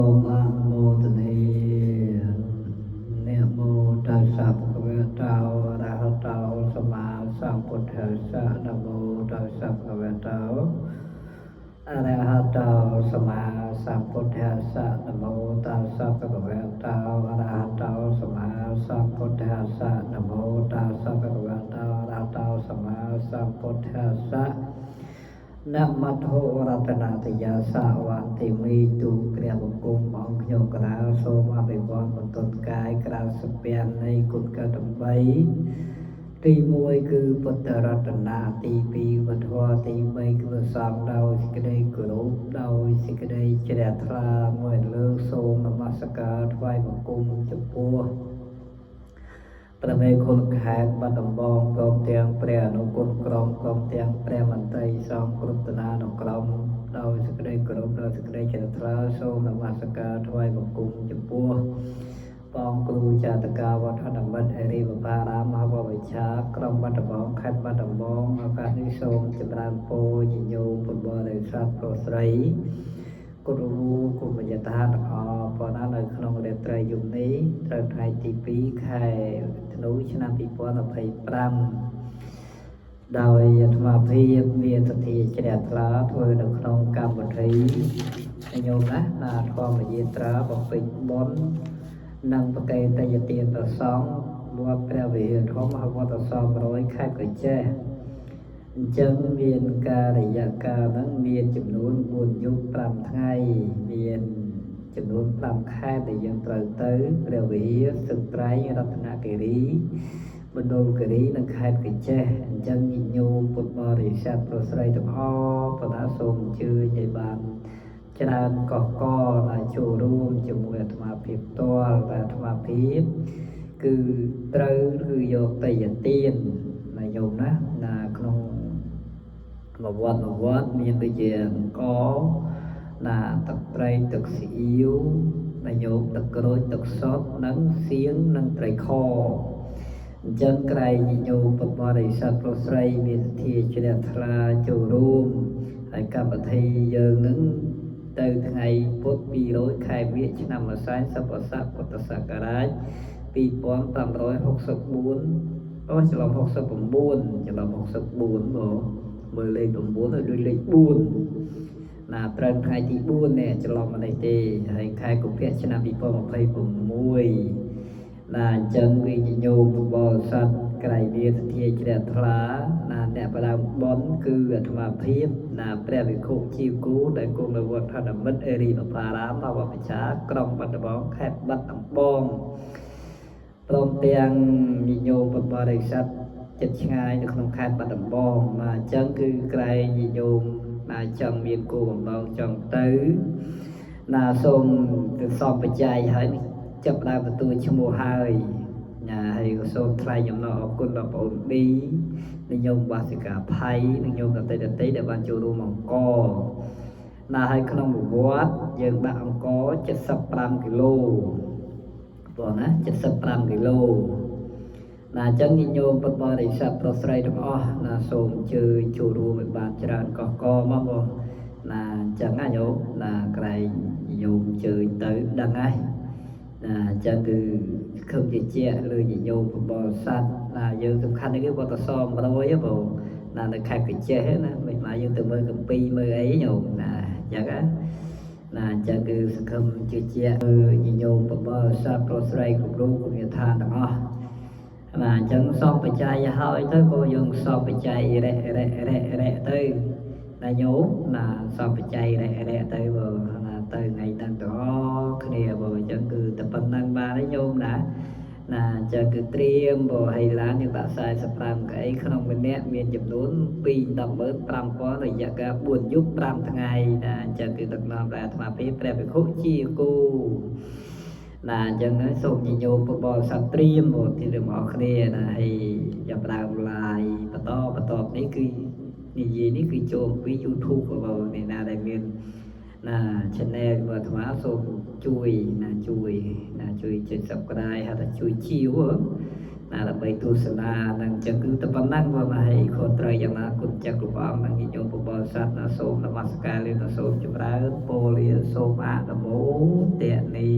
Om Namo Tani Namo Tassa Bhagavato Arahato Sama Sambuddhassa Namo Tassa Bhagavato Arahato Sama Sambuddhassa Namo Tassa Bhagavato Arahato Sama Sambuddhassa Namo Tassa Bhagavato Arahato Sama Sambuddhassa Nam Mô A Di Đà Phật Văn Tì Mi Tu Kriya Cung Ông Nhung Cả Sôm A Bì Vòn Một Tuần Cái Cả Sập Biên Này Cụt Cả Đầm Bấy Tì Mùi Cư Phật Rát Na Tì Pi Vật Hoa Tì Mây Cư Sàm Đau Sĩ Cây Cử Đốp Đau Sĩ Cây Trẻ Thra Mùi Lương Sôm Nam Mô Sa Thoai Một Cung Chụp Pua ព្រះមេគុណខេត្តបាត់ដំបងព្រមទាំងព្រះអនុគុណក្រុមព្រមទាំងព្រះមន្ត្រីសង្ឃគ្រប់តានុក្រុមដោយសេចក្តីគោរពដោយសេចក្តីជ្រះថ្លាសូមនមស្ការថ្វាយបង្គំចំពោះបងគ្រូចាតកាវត្តនិមិត្តអរិយបារាមមហាវិជ្ជាក្រុងបាត់ដំបងខេត្តបាត់ដំបងឱកាសនេះសូមចម្រើនពរញញោមពុទ្ធបរិស័ទប្រុសស្រីគុណគុណយថាទាំងអស់ប៉ុណ្ណានៅក្នុងរាត្រីយប់នេះត្រូវថ្ងៃទី2ខែធ្នូឆ្នាំ2025ដោយអាត្មាភាពមានសទ្ធាជ្រះថ្លាធ្វើនៅក្នុងកម្មវិធីញោមណាធម្មយាត្រាបំពេញបុណ្យនិងប្រកេតយទានប្រសងវត្តព្រះវិហារធម្មវត្តស100ខេត្តកោះចេះអញ្ចឹងមានការរយៈកាលហ្នឹងមានចំនួន4យប់5ថ្ងៃមានចំនួន5ខែដែលយើងត្រូវទៅព្រះវិហារសឹកត្រែងរតនគិរីមណ្ឌលគិរីនិងខេត្តកោះចេះអញ្ចឹងញោមពុទ្ធបរិស័ទប្រុសស្រីទាំងអស់បណ្ដាសូមអញ្ជើញឲ្យបានច្រើនកកកដែលចូលរួមជាមួយអាត្មាភាពផ្ទាល់តែអាត្មាភាពគឺត្រូវគឺយកតេយ្យទានណាញោមណាក្នុងវត្តមានដូចជាអង្គណាទឹកត្រីទឹកស៊ីអ៊ីវណាញោមទឹកក្រូចទឹកសុទ្ធនិងសៀងនិងត្រីខអញ្ចឹងក្រែងញោមពុទ្ធបរិស័ទប្រុសស្រីមានសទ្ធាជ្រះថ្លាចូលរួមហើយកម្មវិធីយើងនឹងទៅថ្ងៃពុទ្ធ200ខែវិច្ឆិកាឆ្នាំស័កពុទ្ធសករាជ2564ច្រឡំ69ច្រឡំ64បងមើលលេខ9ឲ្យដូចលេខ4ណាត្រូវថ្ងៃទី4នេះច្រឡំមកនេះទេហើយខែកុម្ភៈឆ្នាំ2026ណាអញ្ចឹងវិញ្ញាណោមបរិស័ទក្រៃវាទធាជ្រះថ្លាណាអ្នកបដើមបនគឺអាត្មាភាពណាព្រះវិខុជីវគូដែលគង់នៅវត្តនិមិត្តអរិយបារាមបវបជាក្រុងបាត់ដំបងខេត្តបាត់ដំបងព្រមទាំងវិញ្ញាណោមបរិស័ទចិត្តឆ្ងាយនៅក្នុងខេត្តបាត់ដំបងអញ្ចឹងគឺក្រែងញោមណាចង់មានគោលបំណងចង់ទៅណាសូមទៅសពបច្ច័យហើយចាប់ដើមទទួលឈ្មោះហើយណាហើយក៏សូមថ្លែងអំណរអគុណដល់បងអូនឌីនិងញោមវាសិកាផៃនិងញោមដតីដែលបានចូលរួមអង្គណាហើយក្នុងវត្តយើងដាក់អង្គ75គីឡូបងណា75គីឡូណាអញ្ចឹងញោមពុទ្ធបរិស័ទប្រុសស្រីទាំងអស់ណាសូមអញ្ជើញចូលរួមឲ្យបានច្រើនកកមកបងណាអញ្ចឹងណាញោមណាក្រែងញោមអញ្ជើញទៅដឹងហើយណាអញ្ចឹងគឺខឹមជាជាលើញោមពុទ្ធបរិស័ទណាយើងសំខាន់នេះគឺវត្តស100ហ៎បងណានៅខេត្តកោះចេះណាមិនមកយើងទៅមើលកម្ពីមើលអីញោមណាអញ្ចឹងណាអញ្ចឹងគឺសង្ឃឹមជាជាញោមពុទ្ធបរិស័ទប្រុសស្រីគ្រប់រូបគុណឋានទាំងអស់ណាអញ្ចឹងសពបច្ច័យហើយទៅក៏យើងសពបច្ច័យរះទៅណាញោមណាសពបច្ច័យរះទៅបើណាទៅថ្ងៃទាំងអស់គ្នាបើអញ្ចឹងគឺតែប៉ុណ្្នឹងបានហើយញោមណាអញ្ចឹងគឺត្រៀមបើឲ្យឡានយើងដាក់45កៅអីក្នុងម្នាក់មានចំនួន215,000រយៈកាល4យប់5ថ្ងៃណាអញ្ចឹងគឺដឹកនាំដោយអាត្មាភាពព្រះភិក្ខុជាគូណាអញ្ចឹងសូមញញោមពុទ្ធបរិស័ទត្រៀមមកទីរឿងអស់គ្នាណាហើយចាប់ដើមឡាយបន្តនេះគឺនិយាយនេះគឺចូលពី YouTube របស់អ្នកណាដែលមាន channel របស់អាត្មាសូមជួយជួយចុច Subscribe ហើយជួយជាវដើម្បីទស្សនានឹងចឹងគឺតែប៉ុណ្ណឹងបងហើយខុសត្រូវយ៉ាងណាគុណចាស់គ្រប់អង្គនិងញាតិញោមពុទ្ធបរិស័ទសូមនមស្ការលាសូមចម្រើនពរលាសូមអនុមោទនា